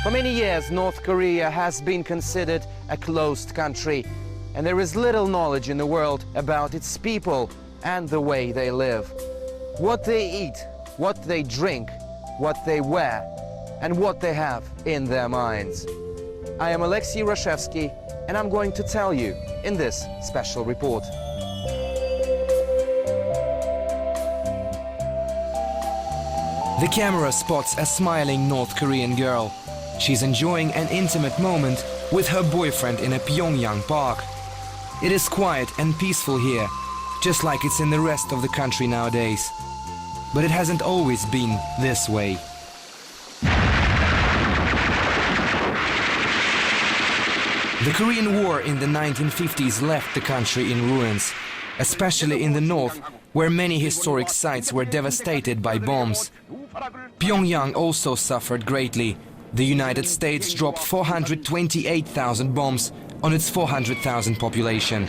For many years, North Korea has been considered a closed country, and there is little knowledge in the world about its people and the way they live. What they eat, what they drink, what they wear, and what they have in their minds. I am Alexei Rashevsky, and I'm going to tell you in this special report. The camera spots a smiling North Korean girl. She's enjoying an intimate moment with her boyfriend in a Pyongyang park. It is quiet and peaceful here, just like it's in the rest of the country nowadays. But it hasn't always been this way. The Korean War in the 1950s left the country in ruins, especially in the north, where many historic sites were devastated by bombs. Pyongyang also suffered greatly. The United States dropped 428,000 bombs on its 400,000 population.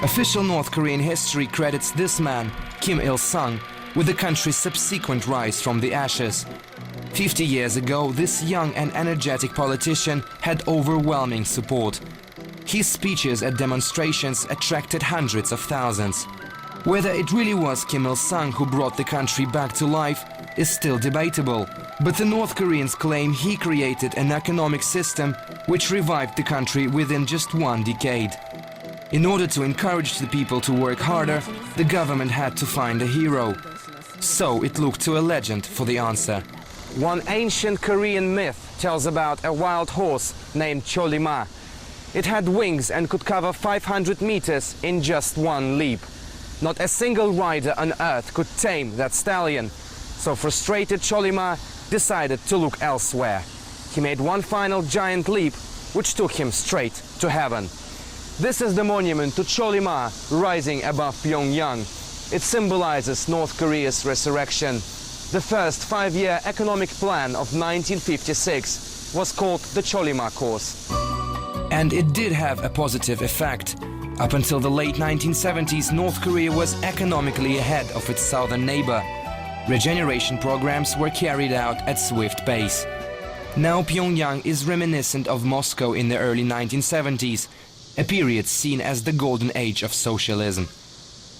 Official North Korean history credits this man, Kim Il-sung, with the country's subsequent rise from the ashes. 50 years ago, this young and energetic politician had overwhelming support. His speeches at demonstrations attracted hundreds of thousands. Whether it really was Kim Il-sung who brought the country back to life is still debatable, but the North Koreans claim he created an economic system which revived the country within just one decade. In order to encourage the people to work harder, the government had to find a hero. So it looked to a legend for the answer. One ancient Korean myth tells about a wild horse named Cholima. It had wings and could cover 500 meters in just one leap. Not a single rider on earth could tame that stallion. So frustrated Cholima decided to look elsewhere. He made one final giant leap, which took him straight to heaven. This is the monument to Cholima rising above Pyongyang. It symbolizes North Korea's resurrection. The first 5-year economic plan of 1956 was called the Cholima Course. And it did have a positive effect. Up until the late 1970s, North Korea was economically ahead of its southern neighbor. Regeneration programs were carried out at swift pace. Now Pyongyang is reminiscent of Moscow in the early 1970s, a period seen as the golden age of socialism.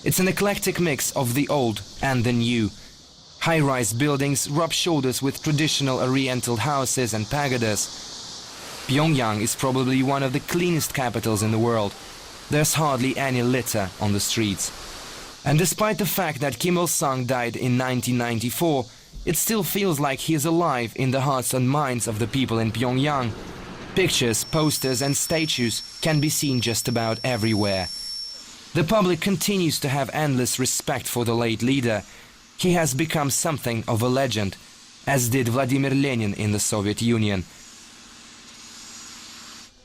It's an eclectic mix of the old and the new. High-rise buildings rub shoulders with traditional oriental houses and pagodas. Pyongyang is probably one of the cleanest capitals in the world. There's hardly any litter on the streets. And despite the fact that Kim Il-sung died in 1994, it still feels like he is alive in the hearts and minds of the people in Pyongyang. Pictures, posters and statues can be seen just about everywhere. The public continues to have endless respect for the late leader. He has become something of a legend, as did Vladimir Lenin in the Soviet Union.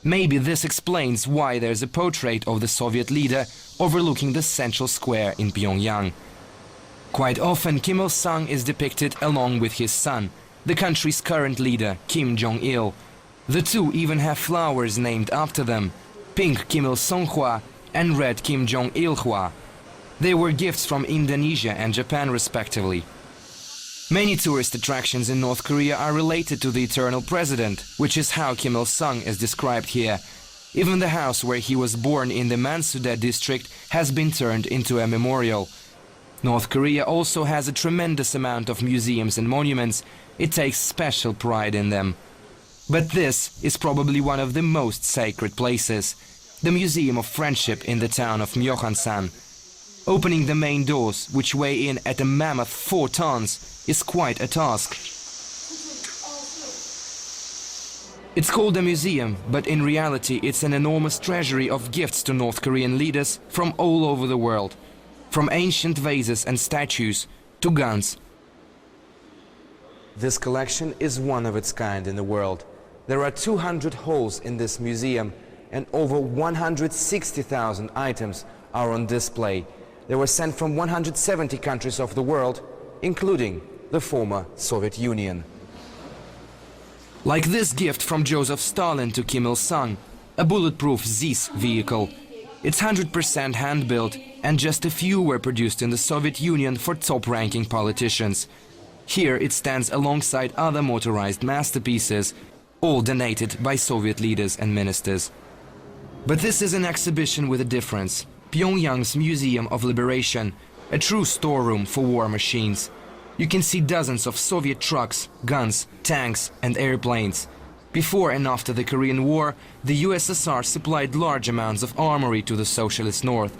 Maybe this explains why there's a portrait of the Soviet leader overlooking the central square in Pyongyang. Quite often, Kim Il-sung is depicted along with his son, the country's current leader, Kim Jong-il. The two even have flowers named after them, pink Kim Il-sung-hwa and red Kim Jong-il-hwa. They were gifts from Indonesia and Japan respectively. Many tourist attractions in North Korea are related to the eternal president, which is how Kim Il-sung is described here. Even the house where he was born in the Mansudae district has been turned into a memorial. North Korea also has a tremendous amount of museums and monuments. It takes special pride in them. But this is probably one of the most sacred places, the Museum of Friendship in the town of Myeongsan. Opening the main doors, which weigh in at a mammoth 4 tons, is quite a task. It's called a museum, but in reality it's an enormous treasury of gifts to North Korean leaders from all over the world, from ancient vases and statues to guns. This collection is one of its kind in the world. There are 200 halls in this museum, and over 160,000 items are on display. They were sent from 170 countries of the world, including the former Soviet Union. Like this gift from Joseph Stalin to Kim Il-sung, a bulletproof ZIS vehicle. It's 100% hand-built, and just a few were produced in the Soviet Union for top-ranking politicians. Here it stands alongside other motorized masterpieces, all donated by Soviet leaders and ministers. But this is an exhibition with a difference. Pyongyang's Museum of Liberation, a true storeroom for war machines. You can see dozens of Soviet trucks, guns, tanks and airplanes. Before and after the Korean War, the USSR supplied large amounts of armory to the socialist north.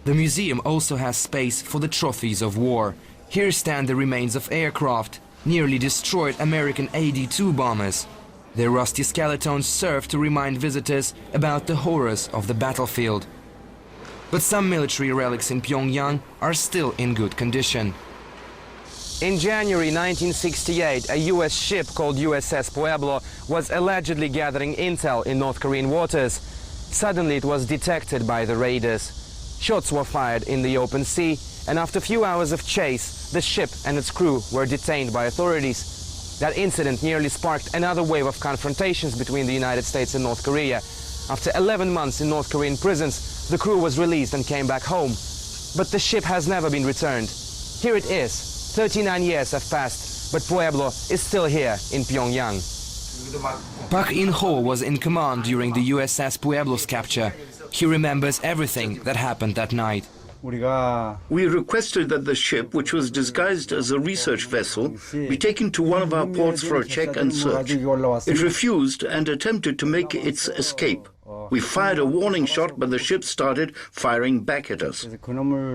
The museum also has space for the trophies of war. Here stand the remains of aircraft, nearly destroyed American AD-2 bombers. Their rusty skeletons serve to remind visitors about the horrors of the battlefield. But some military relics in Pyongyang are still in good condition. In January 1968, a US ship called USS Pueblo was allegedly gathering intel in North Korean waters. Suddenly it was detected by the raiders. Shots were fired in the open sea, and after a few hours of chase, the ship and its crew were detained by authorities. That incident nearly sparked another wave of confrontations between the United States and North Korea. After 11 months in North Korean prisons, the crew was released and came back home. But the ship has never been returned. Here it is. 39 years have passed, but Pueblo is still here in Pyongyang. Park In-ho was in command during the USS Pueblo's capture. He remembers everything that happened that night. We requested that the ship, which was disguised as a research vessel, be taken to one of our ports for a check and search. It refused and attempted to make its escape. We fired a warning shot, but the ship started firing back at us.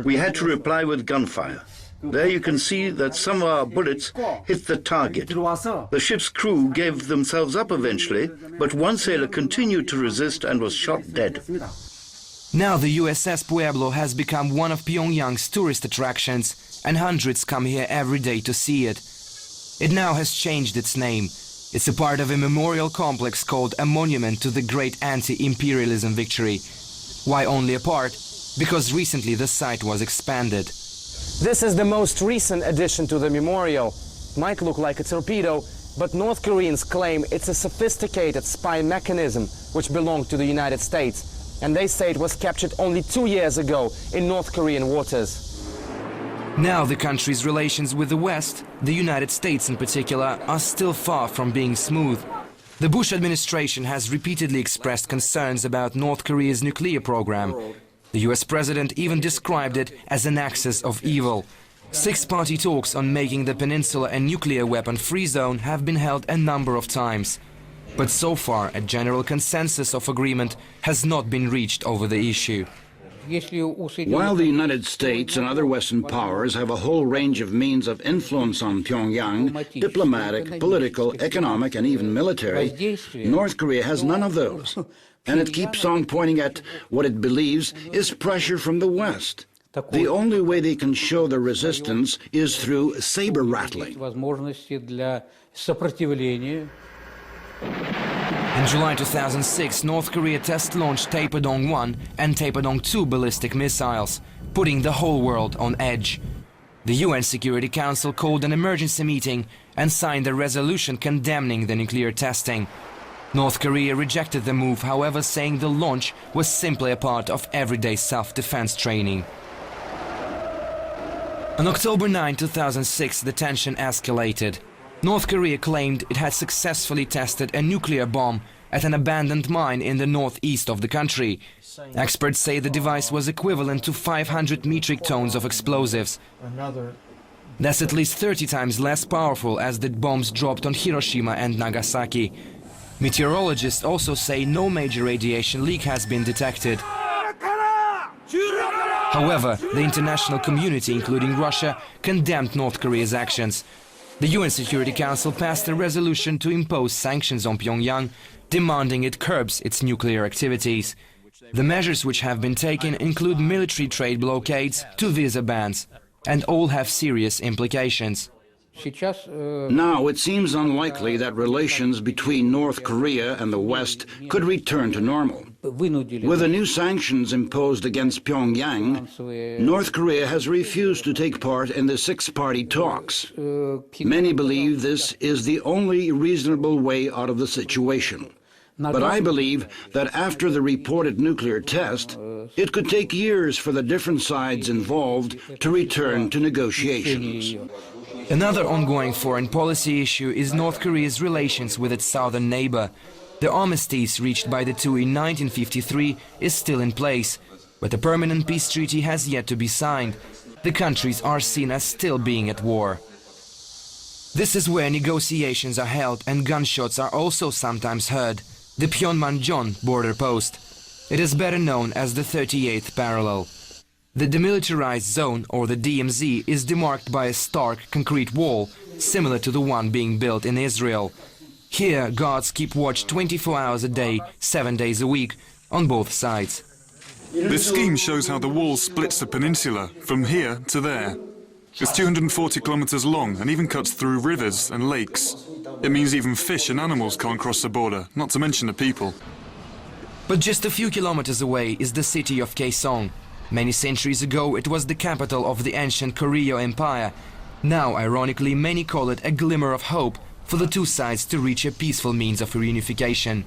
We had to reply with gunfire. There you can see that some of our bullets hit the target. The ship's crew gave themselves up eventually, but one sailor continued to resist and was shot dead. Now the USS Pueblo has become one of Pyongyang's tourist attractions, and hundreds come here every day to see it. It now has changed its name. It's a part of a memorial complex called a monument to the great anti-imperialism victory. Why only a part? Because recently the site was expanded. This is the most recent addition to the memorial. Might look like a torpedo, but North Koreans claim it's a sophisticated spy mechanism which belonged to the United States, and they say it was captured only 2 years ago in North Korean waters. Now the country's relations with the West, the United States in particular, are still far from being smooth. The Bush administration has repeatedly expressed concerns about North Korea's nuclear program. The US president even described it as an axis of evil. Six-party talks on making the peninsula a nuclear weapon-free zone have been held a number of times. But so far, a general consensus of agreement has not been reached over the issue. While the United States and other Western powers have a whole range of means of influence on Pyongyang, diplomatic, political, economic, and even military, North Korea has none of those. And it keeps on pointing at what it believes is pressure from the West. The only way they can show their resistance is through saber rattling. In July 2006, North Korea test-launched Taepodong-1 and Taepodong-2 ballistic missiles, putting the whole world on edge. The UN Security Council called an emergency meeting and signed a resolution condemning the nuclear testing. North Korea rejected the move, however, saying the launch was simply a part of everyday self-defense training. On October 9, 2006, the tension escalated. North Korea claimed it had successfully tested a nuclear bomb at an abandoned mine in the northeast of the country. Experts say the device was equivalent to 500 metric tons of explosives. That's at least 30 times less powerful as the bombs dropped on Hiroshima and Nagasaki. Meteorologists also say no major radiation leak has been detected. However, the international community, including Russia, condemned North Korea's actions. The UN Security Council passed a resolution to impose sanctions on Pyongyang, demanding it curbs its nuclear activities. The measures which have been taken include military trade blockades to visa bans, and all have serious implications. Now it seems unlikely that relations between North Korea and the West could return to normal. With the new sanctions imposed against Pyongyang, North Korea has refused to take part in the six-party talks. Many believe this is the only reasonable way out of the situation. But I believe that after the reported nuclear test, it could take years for the different sides involved to return to negotiations. Another ongoing foreign policy issue is North Korea's relations with its southern neighbor. The armistice reached by the two in 1953 is still in place, but a permanent peace treaty has yet to be signed. The countries are seen as still being at war. This is where negotiations are held and gunshots are also sometimes heard. The Pyongyang border post. It is better known as the 38th parallel. The demilitarized zone, or the DMZ, is demarked by a stark concrete wall, similar to the one being built in Israel. Here, guards keep watch 24 hours a day, 7 days a week, on both sides. This scheme shows how the wall splits the peninsula from here to there. It's 240 kilometers long and even cuts through rivers and lakes. It means even fish and animals can't cross the border, not to mention the people. But just a few kilometers away is the city of Kaesong. Many centuries ago it was the capital of the ancient Koryo Empire. Now, ironically, many call it a glimmer of hope for the two sides to reach a peaceful means of reunification.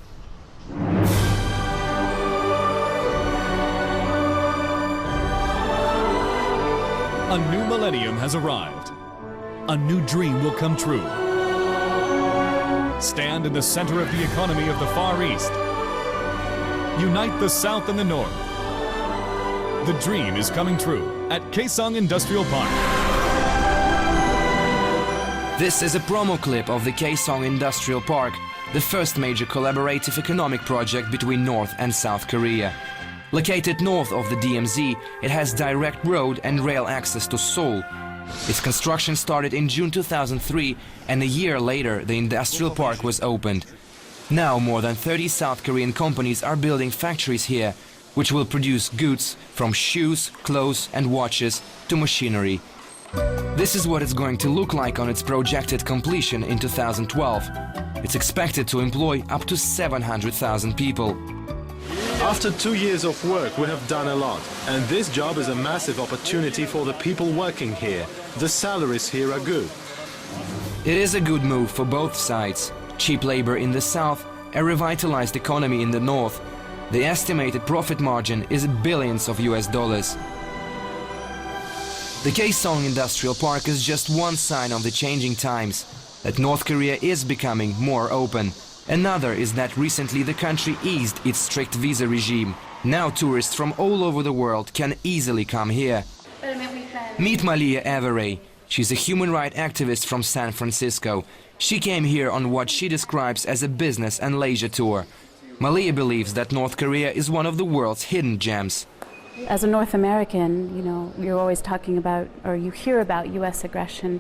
A new millennium has arrived. A new dream will come true. Stand in the center of the economy of the Far East. Unite the South and the North. The dream is coming true at Kaesong Industrial Park. This is a promo clip of the Kaesong Industrial Park, the first major collaborative economic project between North and South Korea. Located north of the DMZ, it has direct road and rail access to Seoul. Its construction started in June 2003, and a year later the industrial park was opened. Now more than 30 South Korean companies are building factories here, which will produce goods from shoes, clothes and watches to machinery. This is what it's going to look like on its projected completion in 2012. It's expected to employ up to 700,000 people. After 2 years of work, we have done a lot, and this job is a massive opportunity for the people working here. The salaries here are good. It is a good move for both sides. Cheap labor in the south, a revitalized economy in the north. The estimated profit margin is billions of US dollars. The Kaesong Industrial Park is just one sign of the changing times, that North Korea is becoming more open. Another is that recently the country eased its strict visa regime. Now tourists from all over the world can easily come here. Meet Malia Avery. She's a human rights activist from San Francisco. She came here on what she describes as a business and leisure tour. Malia believes that North Korea is one of the world's hidden gems. As a North American, you're always talking about, or you hear about U.S. aggression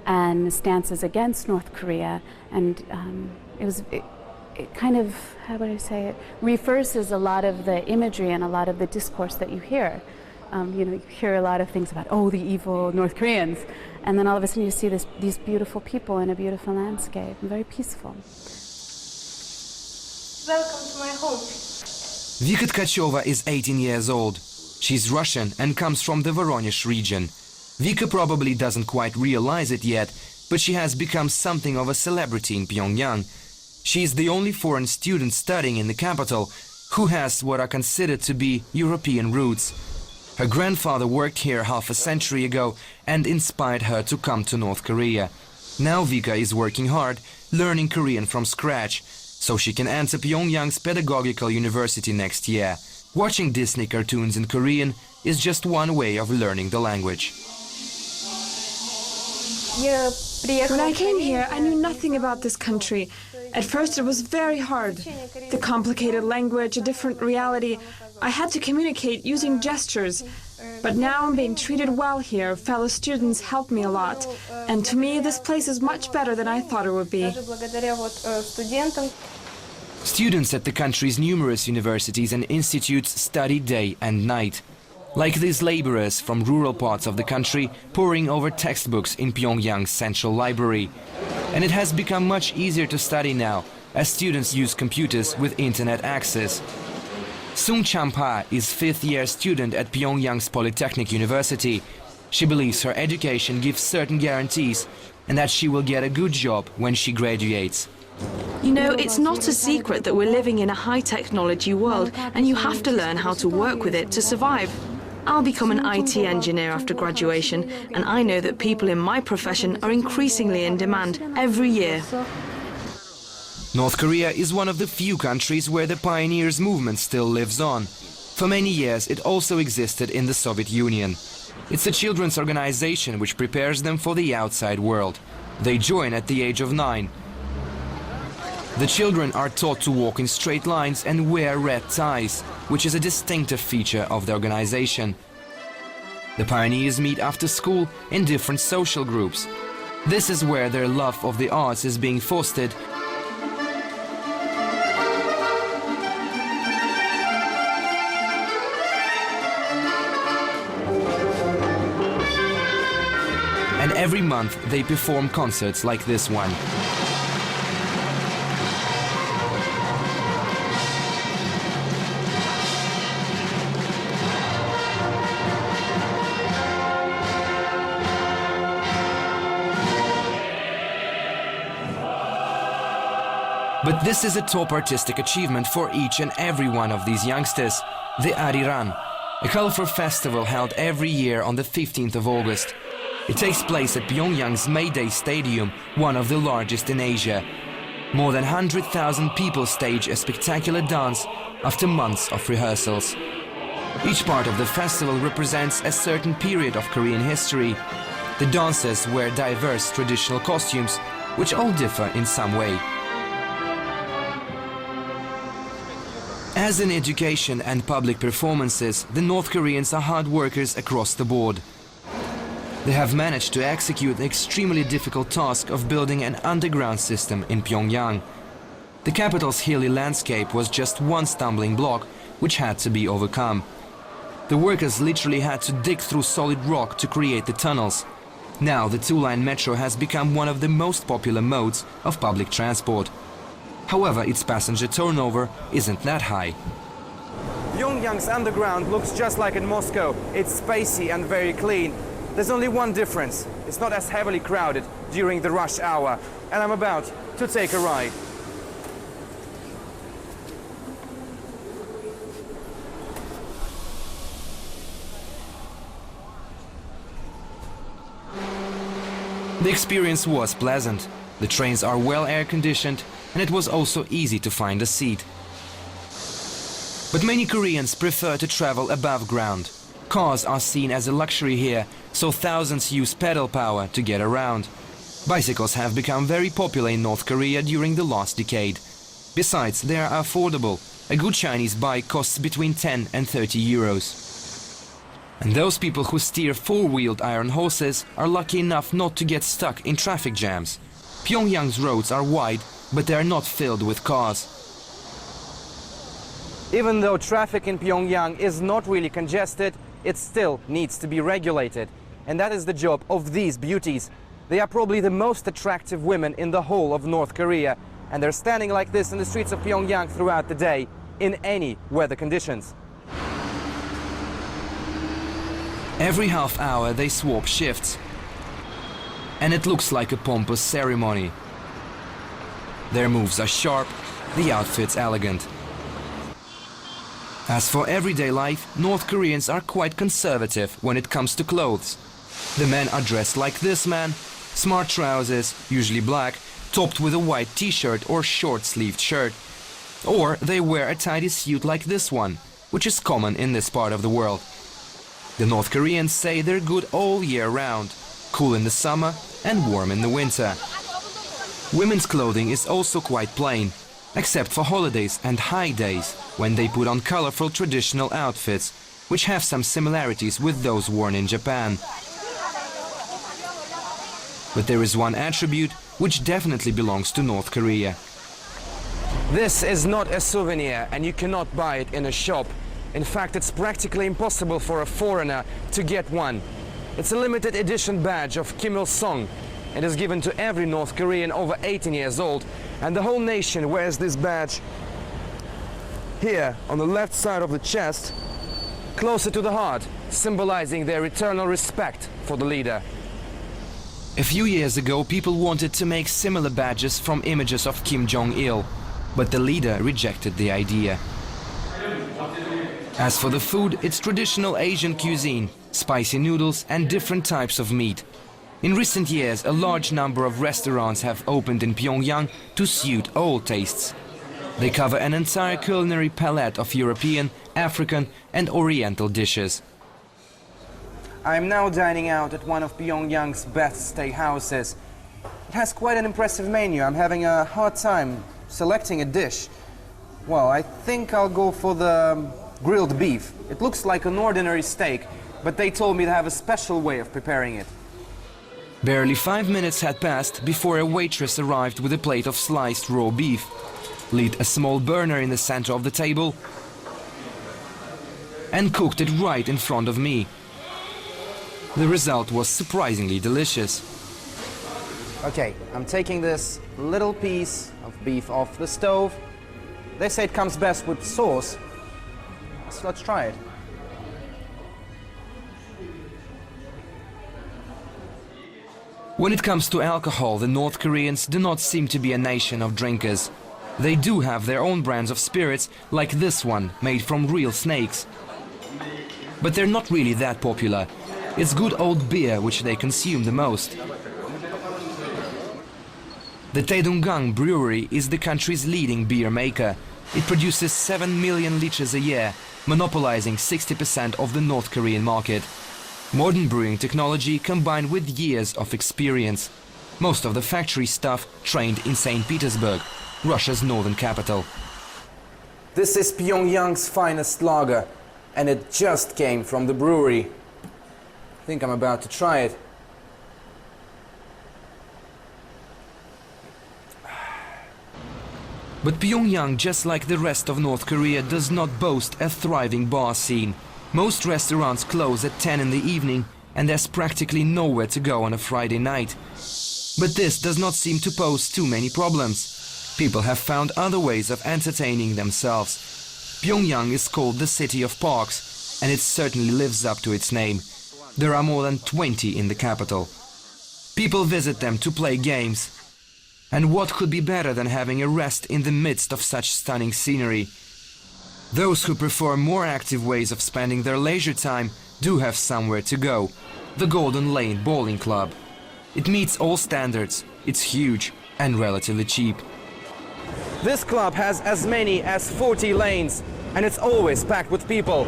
and stances against North Korea, and it kind of, how would I say it, reverses a lot of the imagery and a lot of the discourse that you hear. You hear a lot of things about, oh, the evil North Koreans, and then all of a sudden you see these beautiful people in a beautiful landscape, and very peaceful. Welcome to my home. Vika Tkacheva is 18 years old. She's Russian and comes from the Voronezh region. Vika probably doesn't quite realize it yet, but she has become something of a celebrity in Pyongyang. She's the only foreign student studying in the capital who has what are considered to be European roots. Her grandfather worked here half a century ago and inspired her to come to North Korea. Now Vika is working hard, learning Korean from scratch, so she can enter Pyongyang's pedagogical university next year. Watching Disney cartoons in Korean is just one way of learning the language. When I came here, I knew nothing about this country. At first it was very hard. The complicated language, a different reality. I had to communicate using gestures. But now I'm being treated well here. Fellow students help me a lot. And to me, this place is much better than I thought it would be. Students at the country's numerous universities and institutes study day and night. Like these laborers from rural parts of the country poring over textbooks in Pyongyang's central library. And it has become much easier to study now, as students use computers with internet access. Sung Champa is fifth-year student at Pyongyang's Polytechnic University. She believes her education gives certain guarantees and that she will get a good job when she graduates. You know, it's not a secret that we're living in a high-technology world, and you have to learn how to work with it to survive. I'll become an IT engineer after graduation, and I know that people in my profession are increasingly in demand every year. North Korea is one of the few countries where the pioneers movement still lives on. For many years, it also existed in the Soviet Union. It's a children's organization which prepares them for the outside world. They join at the age of 9. The children are taught to walk in straight lines and wear red ties, which is a distinctive feature of the organization. The pioneers meet after school in different social groups. This is where their love of the arts is being fostered. And every month they perform concerts like this one. But this is a top artistic achievement for each and every one of these youngsters, the Ariran, a colorful festival held every year on the 15th of August. It takes place at Pyongyang's May Day Stadium, one of the largest in Asia. More than 100,000 people stage a spectacular dance after months of rehearsals. Each part of the festival represents a certain period of Korean history. The dancers wear diverse traditional costumes, which all differ in some way. As in education and public performances, the North Koreans are hard workers across the board. They have managed to execute the extremely difficult task of building an underground system in Pyongyang. The capital's hilly landscape was just one stumbling block which had to be overcome. The workers literally had to dig through solid rock to create the tunnels. Now the two-line metro has become one of the most popular modes of public transport. However, its passenger turnover isn't that high. Pyongyang's underground looks just like in Moscow. It's spacey and very clean. There's only one difference. It's not as heavily crowded during the rush hour. And I'm about to take a ride. The experience was pleasant. The trains are well air-conditioned, and it was also easy to find a seat. But many Koreans prefer to travel above ground. Cars are seen as a luxury here, so thousands use pedal power to get around. Bicycles have become very popular in North Korea during the last decade. Besides, they are affordable. A good Chinese bike costs between 10 and 30 euros. And those people who steer four-wheeled iron horses are lucky enough not to get stuck in traffic jams. Pyongyang's roads are wide, but they are not filled with cars. Even though traffic in Pyongyang is not really congested, it still needs to be regulated. And that is the job of these beauties. They are probably the most attractive women in the whole of North Korea, and they're standing like this in the streets of Pyongyang throughout the day, in any weather conditions. Every half hour they swap shifts, and it looks like a pompous ceremony. Their moves are sharp, the outfits elegant. As for everyday life, North Koreans are quite conservative when it comes to clothes. The men are dressed like this man, smart trousers, usually black, topped with a white t-shirt or short-sleeved shirt. Or they wear a tidy suit like this one, which is common in this part of the world. The North Koreans say they're good all year round, cool in the summer and warm in the winter. Women's clothing is also quite plain, except for holidays and high days, when they put on colorful traditional outfits, which have some similarities with those worn in Japan. But there is one attribute which definitely belongs to North Korea. This is not a souvenir, and you cannot buy it in a shop. In fact, it's practically impossible for a foreigner to get one. It's a limited edition badge of Kim Il-sung. It is given to every North Korean over 18 years old, and the whole nation wears this badge here on the left side of the chest, closer to the heart, symbolizing their eternal respect for the leader. A few years ago, people wanted to make similar badges from images of Kim Jong-il, but the leader rejected the idea. As for the food, it's traditional Asian cuisine, spicy noodles and different types of meat. In recent years, a large number of restaurants have opened in Pyongyang to suit all tastes. They cover an entire culinary palette of European, African and Oriental dishes. I'm now dining out at one of Pyongyang's best steakhouses. It has quite an impressive menu. I'm having a hard time selecting a dish. Well, I think I'll go for the grilled beef. It looks like an ordinary steak, but they told me to have a special way of preparing it. Barely 5 minutes had passed before a waitress arrived with a plate of sliced raw beef, lit a small burner in the center of the table, and cooked it right in front of me. The result was surprisingly delicious. Okay, I'm taking this little piece of beef off the stove. They say it comes best with sauce, so let's try it. When it comes to alcohol, the North Koreans do not seem to be a nation of drinkers. They do have their own brands of spirits, like this one, made from real snakes. But they're not really that popular. It's good old beer which they consume the most. The Taedonggang brewery is the country's leading beer maker. It produces 7 million liters a year, monopolizing 60% of the North Korean market. Modern brewing technology combined with years of experience. Most of the factory staff trained in St. Petersburg, Russia's northern capital. This is Pyongyang's finest lager, and it just came from the brewery. I think I'm about to try it. But Pyongyang, just like the rest of North Korea, does not boast a thriving bar scene. Most restaurants close at 10 in the evening, and there's practically nowhere to go on a Friday night. But this does not seem to pose too many problems. People have found other ways of entertaining themselves. Pyongyang is called the city of parks, and it certainly lives up to its name. There are more than 20 in the capital. People visit them to play games. And what could be better than having a rest in the midst of such stunning scenery? Those who prefer more active ways of spending their leisure time do have somewhere to go. The Golden Lane Bowling Club. It meets all standards, it's huge and relatively cheap. This club has as many as 40 lanes, and it's always packed with people.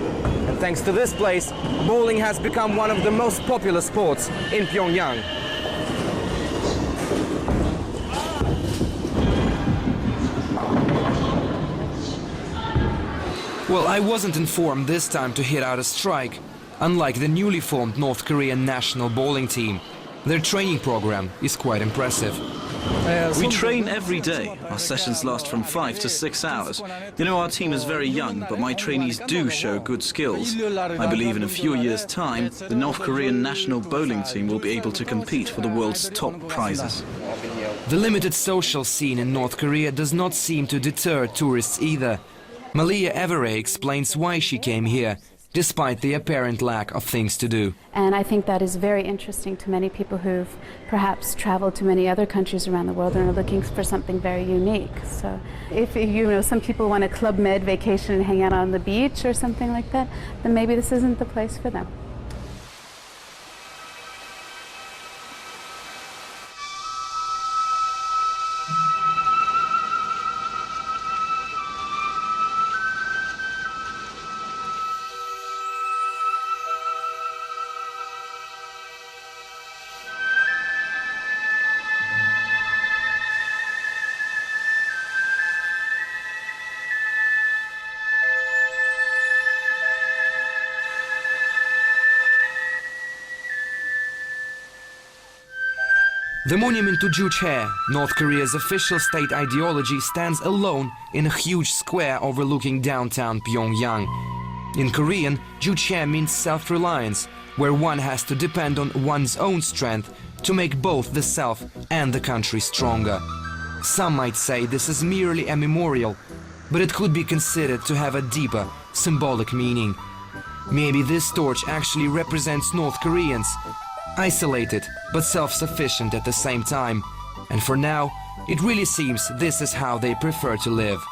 And thanks to this place, bowling has become one of the most popular sports in Pyongyang. Well, I wasn't informed this time to hit out a strike, unlike the newly formed North Korean national bowling team. Their training program is quite impressive. We train every day. Our sessions last from 5 to 6 hours. You know, our team is very young, but my trainees do show good skills. I believe in a few years' time, the North Korean national bowling team will be able to compete for the world's top prizes. The limited social scene in North Korea does not seem to deter tourists either. Malia Everett explains why she came here, despite the apparent lack of things to do. And I think that is very interesting to many people who've perhaps traveled to many other countries around the world and are looking for something very unique. So if some people want a Club Med vacation and hang out on the beach or something like that, then maybe this isn't the place for them. The monument to Juche, North Korea's official state ideology, stands alone in a huge square overlooking downtown Pyongyang. In Korean, Juche means self-reliance, where one has to depend on one's own strength to make both the self and the country stronger. Some might say this is merely a memorial, but it could be considered to have a deeper, symbolic meaning. Maybe this torch actually represents North Koreans, Isolated, but self-sufficient at the same time. And for now, it really seems this is how they prefer to live.